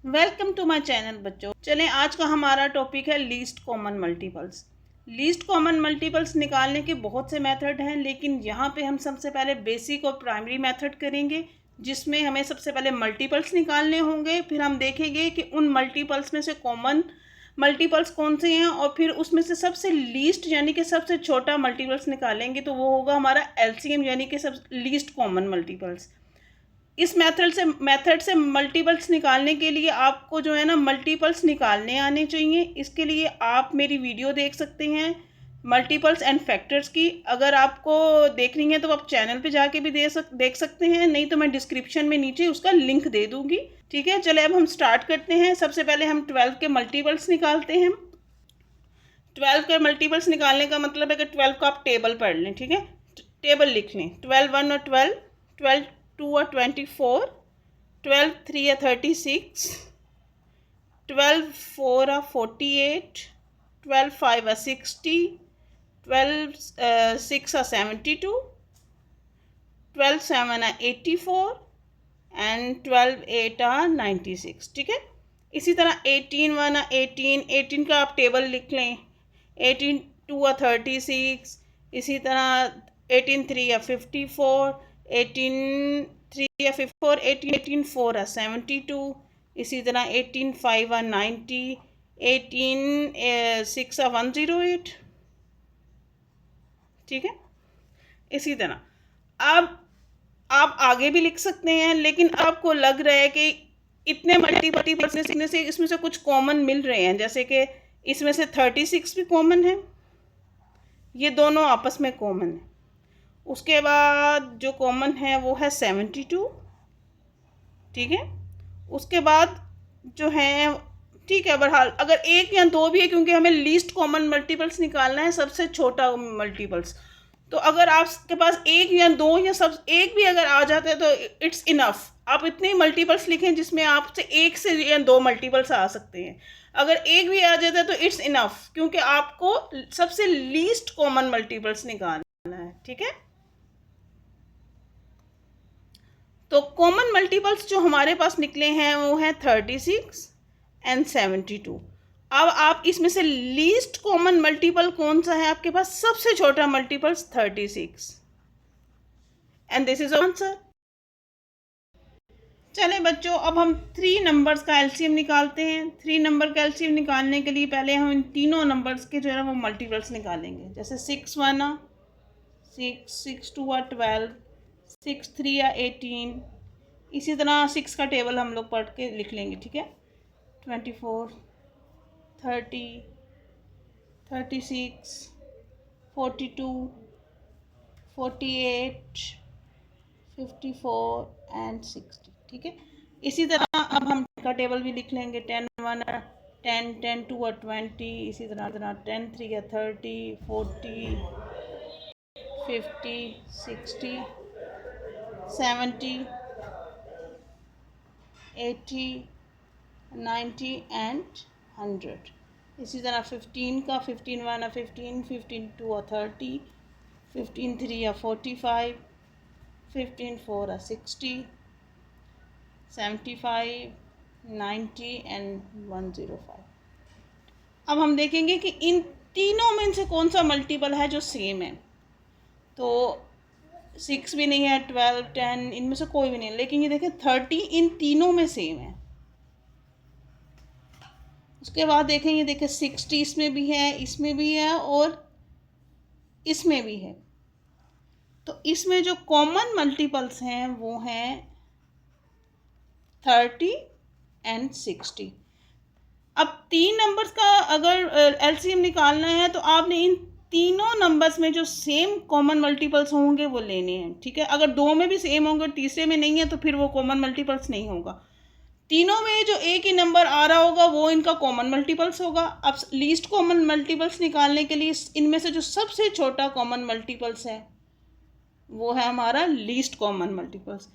Welcome to my channel बच्चों। चलें, आज का हमारा टॉपिक है least common multiples. Least common multiples निकालने के बहुत से मेथड हैं, लेकिन यहाँ पे हम सबसे पहले बेसिक और प्राइमरी मेथड करेंगे, जिसमें हमें सबसे पहले मल्टीपल्स निकालने होंगे। फिर हम देखेंगे कि उन मल्टीपल्स में से कॉमन मल्टीपल्स कौन से हैं, और फिर उसमें से सबसे लीस्ट यानी कि सबसे छोटा मल्टीपल्स निकालेंगे, तो वो होगा हमारा एलसीएम यानी कि सब लीस्ट कॉमन मल्टीपल्स। इस मेथड से मल्टीपल्स निकालने के लिए आपको जो है ना मल्टीपल्स निकालने आने चाहिए। इसके लिए आप मेरी वीडियो देख सकते हैं मल्टीपल्स एंड फैक्टर्स की। अगर आपको देखनी है तो आप चैनल पे जाके भी देख सकते हैं, नहीं तो मैं डिस्क्रिप्शन में नीचे उसका लिंक दे दूंगी। ठीक है, चले अब हम स्टार्ट करते हैं। सबसे पहले हम 12 के मल्टीपल्स निकालते हैं। 12 के मल्टीपल्स निकालने का मतलब है कि 12 का आप टेबल पढ़ लें। ठीक है, टेबल लिख लें। 12 1 और 12, 12 2 और 24, 12 3 या 36, 12 4 or 48, 12 5 or 60, 12 6 or 72, 12 7 or 84 and 12 8 or 96। ठीक है, इसी तरह 18 1 or 18 का आप टेबल लिख लें। 18 2 or 36, इसी तरह 18 3 or 54, 18 3 or 54, 18 4 or 72, इसी तरह 18 5 or 90, 18 6 or 108। ठीक है, इसी तरह आप आगे भी लिख सकते हैं, लेकिन आपको लग रहा है कि इतने मल्टीपल्स लिखने से इसमें से कुछ कॉमन मिल रहे हैं, जैसे कि इसमें से 36 भी कॉमन है, ये दोनों आपस में कॉमन है। उसके बाद जो कॉमन है वो है 72। ठीक है, उसके बाद जो है, ठीक है, बहरहाल अगर एक या दो भी है, क्योंकि हमें लीस्ट कॉमन मल्टीपल्स निकालना है, सबसे छोटा मल्टीपल्स, तो अगर आपके पास एक या दो या सब एक भी अगर आ जाता है तो इट्स इनफ। आप इतने ही मल्टीपल्स लिखें जिसमें आपसे एक से या दो मल्टीपल्स आ सकते हैं। अगर एक भी आ जाता है तो इट्स इनफ, क्योंकि आपको सबसे लीस्ट कॉमन मल्टीपल्स निकालना है। ठीक है, तो कॉमन मल्टीपल्स जो हमारे पास निकले हैं वो हैं 36 एंड 72। अब आप इसमें से लीस्ट कॉमन मल्टीपल कौन सा है आपके पास? सबसे छोटा multiples 36, and this is answer. चले बच्चों, अब हम 3 नंबर्स का एलसीएम निकालते हैं। 3 नंबर का एलसीएम निकालने के लिए पहले हम इन तीनों नंबर्स के जो है वो मल्टीपल्स निकालेंगे। जैसे 6 1 6, 6 2 12, 6 3 18, इसी तरह 6 का टेबल हम लोग पढ़ के लिख लेंगे। ठीक है, 24 30 36 42 48 54 एंड 60। ठीक है, इसी तरह अब हम का टेबल भी लिख लेंगे। 10 1 10, 10 2 और 20, इसी तरह 10 3 या 30 40 50 60 70 80 90 एंड 100। इसी तरह 15 का 15 1 or 15, 15 2 or 30, 15 3 or 45, 15 4 or 60, 75 90 and 105। अब हम देखेंगे कि इन तीनों में से कौन सा मल्टीपल है जो सेम है। तो 6 भी नहीं है, 12 10 इनमें से कोई भी नहीं है, लेकिन ये देखें 30 इन तीनों में सेम है। उसके बाद देखें, ये देखें 60 इसमें भी है, इसमें भी है और इसमें भी है। तो इसमें जो कॉमन मल्टीपल्स हैं वो हैं 30 एंड 60। अब 3 नंबर्स का अगर एलसीएम निकालना है तो आपने इन तीनों नंबर्स में जो सेम कॉमन मल्टीपल्स होंगे वो लेने हैं। ठीक है, अगर दो में भी सेम होंगे, तीसरे में नहीं है, तो फिर वो कॉमन मल्टीपल्स नहीं होगा। तीनों में जो एक ही नंबर आ रहा होगा वो इनका कॉमन मल्टीपल्स होगा। अब लीस्ट कॉमन मल्टीपल्स निकालने के लिए इनमें से जो सबसे छोटा कॉमन मल्टीपल्स है वो है हमारा लीस्ट कॉमन मल्टीपल्स।